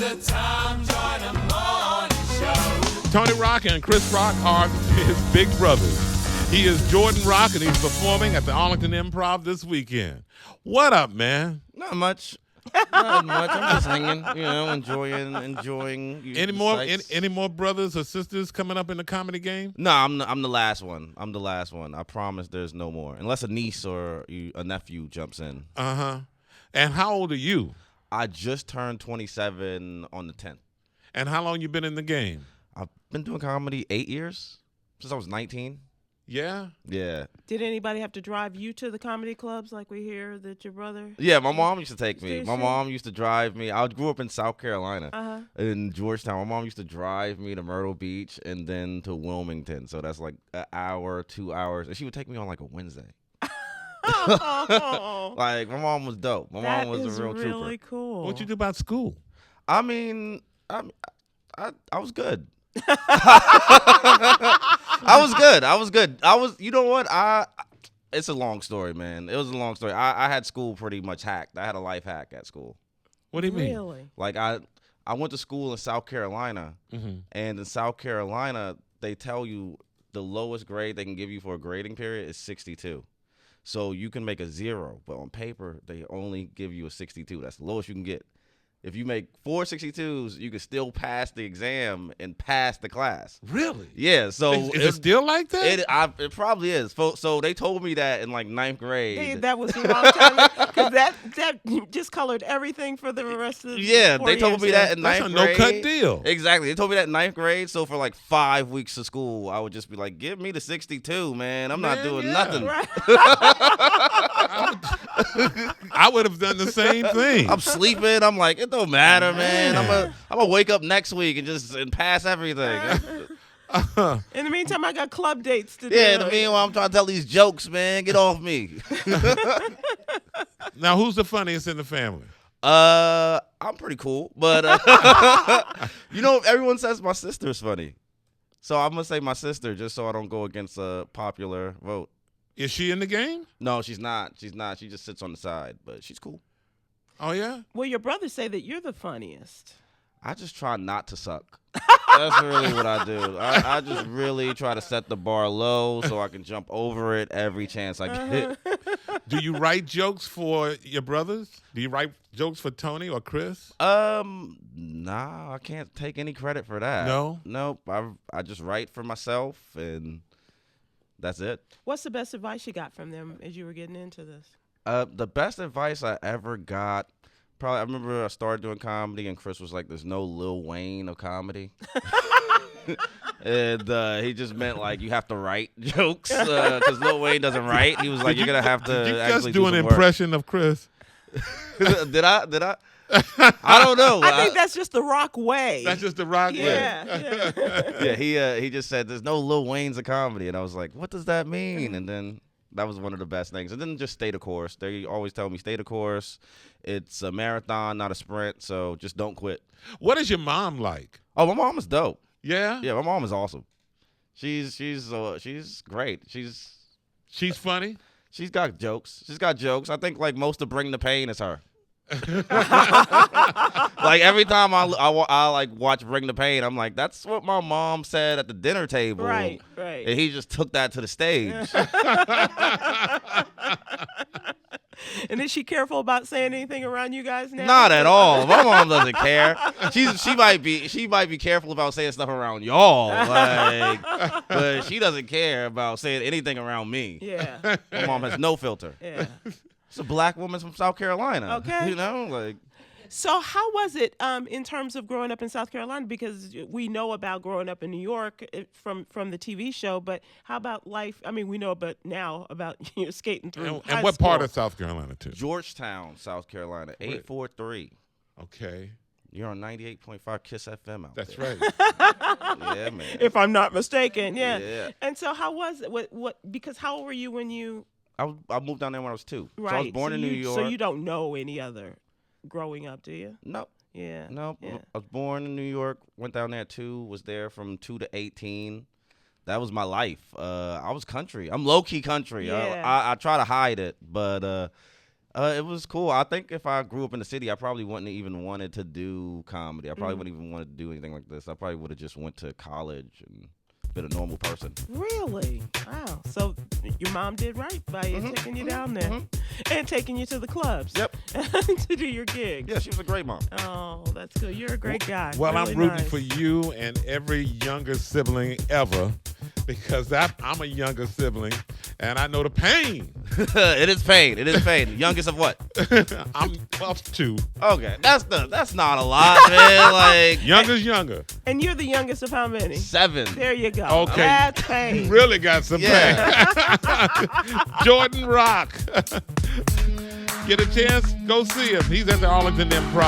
the Tom Joyner Morning Show. Tony Rock and Chris Rock are his big brothers. He is Jordan Rock, and he's performing at the Arlington Improv this weekend. What up, man? Not much. Not much. I'm just hanging, enjoying. Any more brothers or sisters coming up in the comedy game? No, I'm the last one. I'm the last one. I promise there's no more. Unless a niece or a nephew jumps in. Uh-huh. And how old are you? I just turned 27 on the 10th. And how long you been in the game? I've been doing comedy 8 years, since I was 19. Yeah? Yeah. Did anybody have to drive you to the comedy clubs like we hear that your brother? Yeah, my mom used to take me. Seriously? My mom used to drive me. I grew up in South Carolina, Uh-huh. in Georgetown. My mom used to drive me to Myrtle Beach and then to Wilmington. So that's like an hour, 2 hours. And she would take me on like a Wednesday. Oh, Like, my mom was dope. My mom was a real really trooper. cool. What'd you do about school? I mean, I was good. I was good. You know what? It's a long story, man. It was a long story. I had school pretty much hacked. I had a life hack at school. What do you mean? Really? Like, I went to school in South Carolina, and in South Carolina, they tell you the lowest grade they can give you for a grading period is 62. So you can make a 0, but on paper, they only give you a 62. That's the lowest you can get. If you make 4 62s, you can still pass the exam and pass the class. Really? Yeah. So Is it still like that? It probably is. So they told me that in like 9th grade. Hey, that was the wrong time because that just colored everything for the rest of the Yeah, 4 they told years, me that in 9th That's a grade. no-cut deal. Exactly. They told me that in 9th grade. So for like 5 weeks of school, I would just be like, give me the 62, man. I'm not doing yeah. nothing. Right. I would have done the same thing. I'm sleeping. I'm like, it don't matter, man. I'm gonna wake up next week and pass everything. In the meantime, I got club dates to do. Yeah, in the meanwhile, I'm trying to tell these jokes, man. Get off me. Now, who's the funniest in the family? I'm pretty cool, but everyone says my sister's funny, so I'm gonna say my sister just so I don't go against a popular vote. Is she in the game? No, she's not. She's not. She just sits on the side, but she's cool. Oh, yeah? Well, your brothers say that you're the funniest. I just try not to suck. That's really what I do. I just really try to set the bar low so I can jump over it every chance I get. Do you write jokes for your brothers? Do you write jokes for Tony or Chris? Nah, I can't take any credit for that. No? Nope. I just write for myself, and that's it. What's the best advice you got from them as you were getting into this? The best advice I ever got, I remember I started doing comedy, and Chris was like, there's no Lil Wayne of comedy. And he just meant, like, you have to write jokes, because Lil Wayne doesn't write. He was like, you're going to have to Did you actually just do an some work. impression of Chris? Did I? I don't know. I think that's just the rock way. That's just the rock way. Yeah. Yeah, he just said, there's no Lil Wayne's of comedy. And I was like, what does that mean? And then that was one of the best things. And then just stay the course. They always tell me, stay the course. It's a marathon, not a sprint, so just don't quit. What is your mom like? Oh, my mom is dope. Yeah? Yeah, my mom is awesome. She's great. She's funny? She's got jokes. I think like most of Bring the Pain is her. Like every time I like watch Bring the Pain, I'm like, that's what my mom said at the dinner table. Right. And he just took that to the stage. And is she careful about saying anything around you guys now? Not at all. My mom doesn't care. She might be careful about saying stuff around y'all, but she doesn't care about saying anything around me. Yeah. My mom has no filter. Yeah. It's a black woman from South Carolina. Okay. Like. So how was it in terms of growing up in South Carolina? Because we know about growing up in New York from the TV show, but how about life? I mean, we know about skating through And what part of South Carolina, too? Georgetown, South Carolina, 843. Okay. You're on 98.5 Kiss FM out That's there. right. Yeah, man. If I'm not mistaken, yeah. Yeah. And so how was it? What? Because how old were you when you? I moved down there when I was 2. Right. So I was born in New York. So you don't know any other growing up, do you? Nope. Yeah. Nope. Yeah. I was born in New York, went down there at 2, was there from 2 to 18. That was my life. I was country. I'm low-key country. Yeah. I try to hide it, but It was cool. I think if I grew up in the city, I probably wouldn't have even wanted to do comedy. I probably wouldn't even wanted to do anything like this. I probably would have just went to college and been a normal person. Really? Wow. So your mom did right by taking you down there and taking you to the clubs. Yep. To do your gigs. Yeah, she was a great mom. Oh, that's good. You're a great guy. Well, really I'm rooting nice. for you and every younger sibling ever because I'm a younger sibling and I know the pain. It is pain. It is pain. Youngest of what? I'm of 2. Okay, that's not a lot, man. Like Younger's younger. And you're the youngest of how many? 7. There you go. Okay. That's pain. Really got some pain. Jordan Rock. Get a chance, go see him. He's at the Arlington Improv.